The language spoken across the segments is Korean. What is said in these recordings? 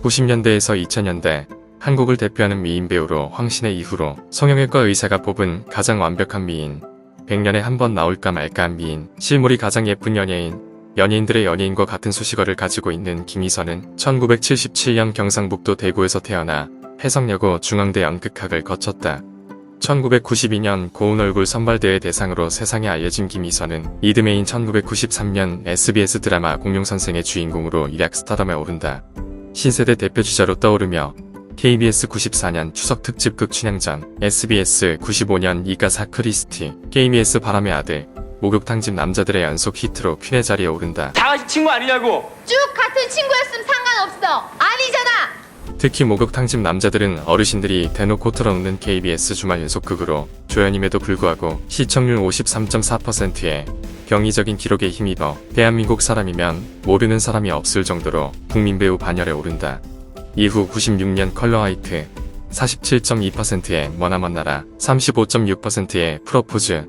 90년대에서 2000년대 한국을 대표하는 미인 배우로 황신혜 이후로 성형외과 의사가 뽑은 가장 완벽한 미인, 100년에 한 번 나올까 말까한 미인, 실물이 가장 예쁜 연예인, 연예인들의 연예인과 같은 수식어를 가지고 있는 김희선은 1977년 경상북도 대구에서 태어나 해성여고 중앙대 연극학을 거쳤다. 1992년 고운 얼굴 선발대회 대상으로 세상에 알려진 김희선은 이듬해인 1993년 SBS 드라마 공룡선생의 주인공으로 일약 스타덤에 오른다. 신세대 대표 주자로 떠오르며 KBS 94년 추석 특집 극 춘향전, SBS 95년 이가사 크리스티, KBS 바람의 아들, 목욕탕집 남자들의 연속 히트로 퀸의 자리에 오른다. 다 같이 친구 아니냐고! 쭉 같은 친구였으면 상관없어. 아니잖아. 특히 목욕탕집 남자들은 어르신들이 대놓고 틀어놓는 KBS 주말 연속극으로 조연임에도 불구하고 시청률 53.4%의 경이적인 기록에 힘입어 대한민국 사람이면 모르는 사람이 없을 정도로 국민배우 반열에 오른다. 이후 96년 컬러 화이트, 47.2%의 머나먼 나라, 35.6%의 프로포즈,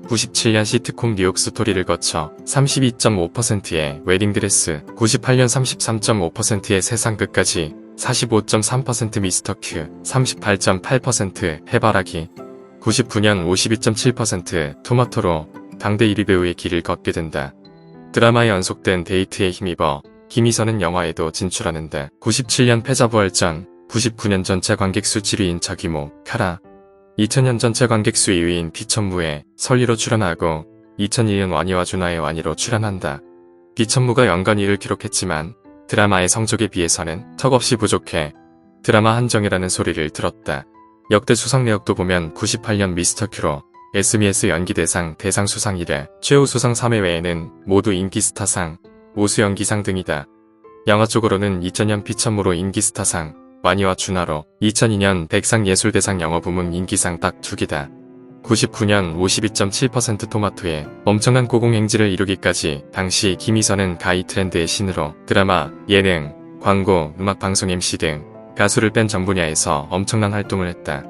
97년 시트콤 뉴욕 스토리를 거쳐 32.5%의 웨딩드레스, 98년 33.5%의 세상 끝까지, 45.3% 미스터 큐, 38.8% 해바라기, 99년 52.7% 토마토로 당대 1위 배우의 길을 걷게 된다. 드라마에 연속된 데이트에 힘입어 김희선은 영화에도 진출하는데 97년 패자부활전, 99년 전체 관객수 7위인 자기모, 카라, 2000년 전체 관객수 2위인 비천무에 설리로 출연하고 2001년 와니와 준하의 와니로 출연한다. 비천무가 연간 2위를 기록했지만 드라마의 성적에 비해서는 턱없이 부족해 드라마 한정이라는 소리를 들었다. 역대 수상 내역도 보면 98년 미스터 큐로 SBS 연기대상 대상 수상 1회, 최우 수상 3회 외에는 모두 인기스타상, 우수연기상 등이다. 영화 쪽으로는 2000년 비천무로 인기스타상, 와니와 준하로, 2002년 백상예술대상 영어부문 인기상 딱 2개다. 99년 52.7% 토마토에 엄청난 고공행진을 이루기까지 당시 김희선은 가히 트렌드의 신으로 드라마, 예능, 광고, 음악방송 MC 등 가수를 뺀 전 분야에서 엄청난 활동을 했다.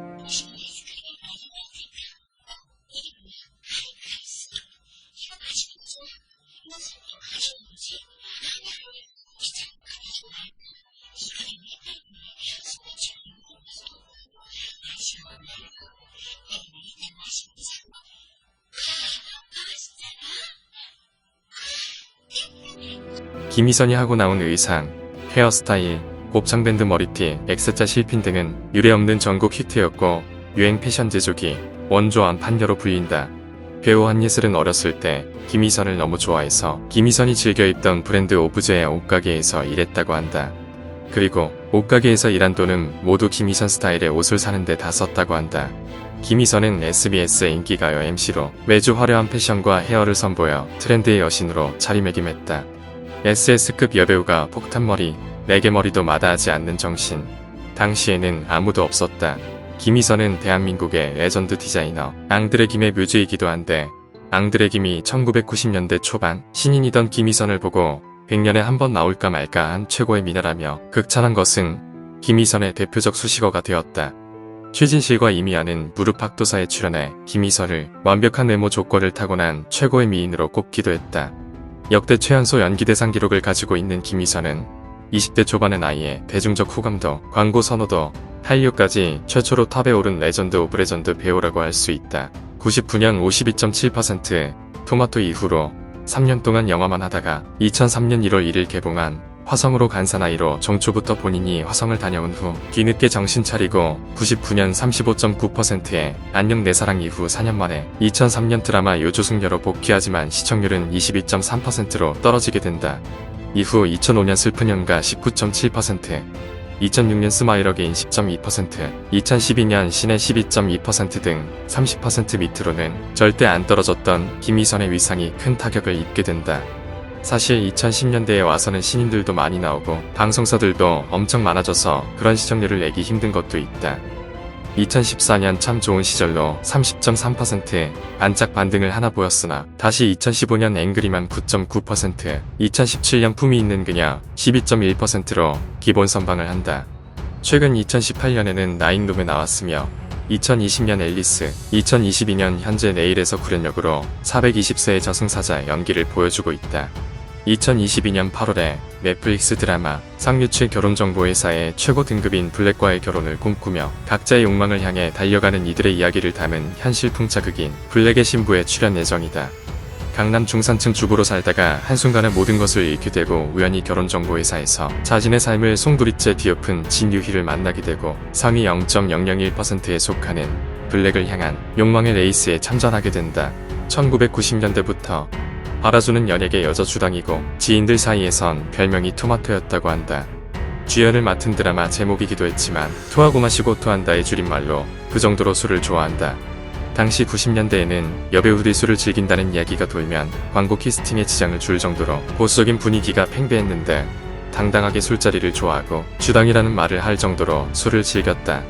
김희선이 하고 나온 의상, 헤어스타일, 곱창밴드 머리띠, X자 실핀 등은 유례없는 전국 히트였고 유행 패션 제조기, 원조한 판녀로 불린다. 배우 한예슬은 어렸을 때 김희선을 너무 좋아해서 김희선이 즐겨 입던 브랜드 오브제의 옷가게에서 일했다고 한다. 그리고 옷가게에서 일한 돈은 모두 김희선 스타일의 옷을 사는데 다 썼다고 한다. 김희선은 SBS 인기가요 MC로 매주 화려한 패션과 헤어를 선보여 트렌드의 여신으로 자리매김했다. SS급 여배우가 폭탄머리, 4개 머리도 마다하지 않는 정신. 당시에는 아무도 없었다. 김희선은 대한민국의 레전드 디자이너, 앙드레 김의 뮤즈이기도 한데 앙드레 김이 1990년대 초반 신인이던 김희선을 보고 100년에 한 번 나올까 말까 한 최고의 미녀라며 극찬한 것은 김희선의 대표적 수식어가 되었다. 최진실과 이미아는 무릎팍도사에 출연해 김희선을 완벽한 외모 조건을 타고난 최고의 미인으로 꼽기도 했다. 역대 최연소 연기대상 기록을 가지고 있는 김희선은 20대 초반의 나이에 대중적 호감도, 광고 선호도, 한류까지 최초로 탑에 오른 레전드 오브 레전드 배우라고 할 수 있다. 99년 52.7% 토마토 이후로 3년 동안 영화만 하다가 2003년 1월 1일 개봉한 화성으로 간 사나이로 정초부터 본인이 화성을 다녀온 후 뒤늦게 정신 차리고 99년 35.9%의 안녕 내 사랑 이후 4년 만에 2003년 드라마 요조숙녀로 복귀하지만 시청률은 22.3%로 떨어지게 된다. 이후 2005년 슬픈 연가 19.7%, 2006년 스마일 어게인 10.2%, 2012년 신의 12.2% 등 30% 밑으로는 절대 안 떨어졌던 김희선의 위상이 큰 타격을 입게 된다. 사실 2010년대에 와서는 신인들도 많이 나오고 방송사들도 엄청 많아져서 그런 시청률을 내기 힘든 것도 있다. 2014년 참 좋은 시절로 30.3% 반짝 반등을 하나 보였으나 다시 2015년 앵그리만 9.9%, 2017년 품이 있는 그녀 12.1%로 기본 선방을 한다. 최근 2018년에는 나인룸에 나왔으며 2020년 앨리스, 2022년 현재 내일에서 구련역으로 420세의 저승사자 연기를 보여주고 있다. 2022년 8월에 넷플릭스 드라마 상류층 결혼정보회사의 최고 등급인 블랙과의 결혼을 꿈꾸며 각자의 욕망을 향해 달려가는 이들의 이야기를 담은 현실 풍자극인 블랙의 신부에 출연 예정이다. 강남 중산층 주부로 살다가 한순간에 모든 것을 잃게 되고 우연히 결혼정보회사에서 자신의 삶을 송두리째 뒤엎은 진유희를 만나게 되고 상위 0.001%에 속하는 블랙을 향한 욕망의 레이스에 참전하게 된다. 1990년대부터 바라주는 연예계 여자 주당이고 지인들 사이에선 별명이 토마토였다고 한다. 주연을 맡은 드라마 제목이기도 했지만 토하고 마시고 토한다의 줄임말로 그 정도로 술을 좋아한다. 당시 90년대에는 여배우들이 술을 즐긴다는 이야기가 돌면 광고 캐스팅에 지장을 줄 정도로 보수적인 분위기가 팽배했는데 당당하게 술자리를 좋아하고 주당이라는 말을 할 정도로 술을 즐겼다.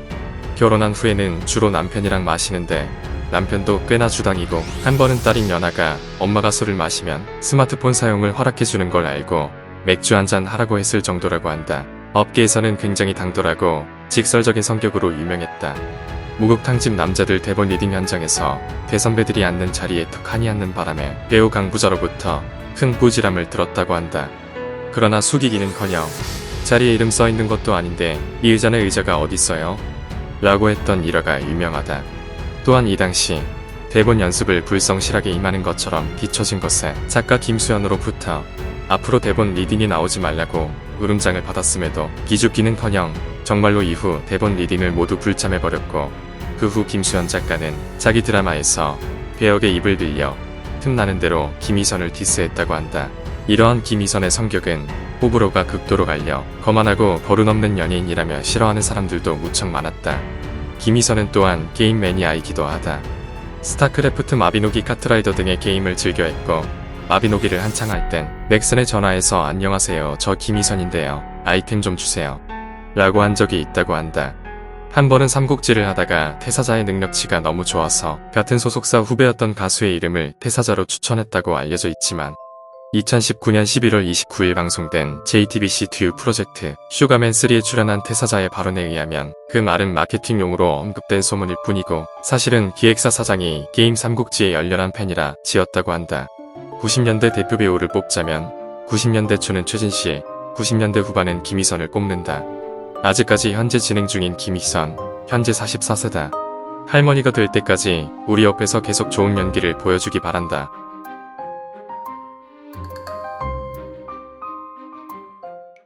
결혼한 후에는 주로 남편이랑 마시는데 남편도 꽤나 주당이고 한 번은 딸인 연하가 엄마가 술을 마시면 스마트폰 사용을 허락해주는 걸 알고 맥주 한잔 하라고 했을 정도라고 한다. 업계에서는 굉장히 당돌하고 직설적인 성격으로 유명했다. 목욕탕집 남자들 대본 리딩 현장에서 대선배들이 앉는 자리에 턱하니 앉는 바람에 배우 강부자로부터 큰 부지람을 들었다고 한다. 그러나 숙이기는커녕 자리에 이름 써있는 것도 아닌데 이 의자는 의자가 어딨어요? 라고 했던 일화가 유명하다. 또한 이 당시 대본 연습을 불성실하게 임하는 것처럼 비춰진 것에 작가 김수현으로부터 앞으로 대본 리딩이 나오지 말라고 울음장을 받았음에도 기죽기는커녕 정말로 이후 대본 리딩을 모두 불참해버렸고 그 후 김수현 작가는 자기 드라마에서 배역의 입을 빌려 틈나는 대로 김희선을 디스했다고 한다. 이러한 김희선의 성격은 호불호가 극도로 갈려 거만하고 버릇없는 연예인이라며 싫어하는 사람들도 무척 많았다. 김희선은 또한 게임 매니아이기도 하다. 스타크래프트 마비노기 카트라이더 등의 게임을 즐겨 했고 마비노기를 한창 할 땐 넥슨에 전화해서 안녕하세요 저 김희선인데요 아이템 좀 주세요 라고 한 적이 있다고 한다. 한 번은 삼국지를 하다가 태사자의 능력치가 너무 좋아서 같은 소속사 후배였던 가수의 이름을 태사자로 추천했다고 알려져 있지만 2019년 11월 29일 방송된 JTBC2 프로젝트 슈가맨3에 출연한 태사자의 발언에 의하면 그 말은 마케팅용으로 언급된 소문일 뿐이고 사실은 기획사 사장이 게임 삼국지의 열렬한 팬이라 지었다고 한다. 90년대 대표 배우를 뽑자면 90년대 초는 최진실, 90년대 후반은 김희선을 꼽는다. 아직까지 현재 진행 중인 김희선, 현재 44세다. 할머니가 될 때까지 우리 옆에서 계속 좋은 연기를 보여주기 바란다.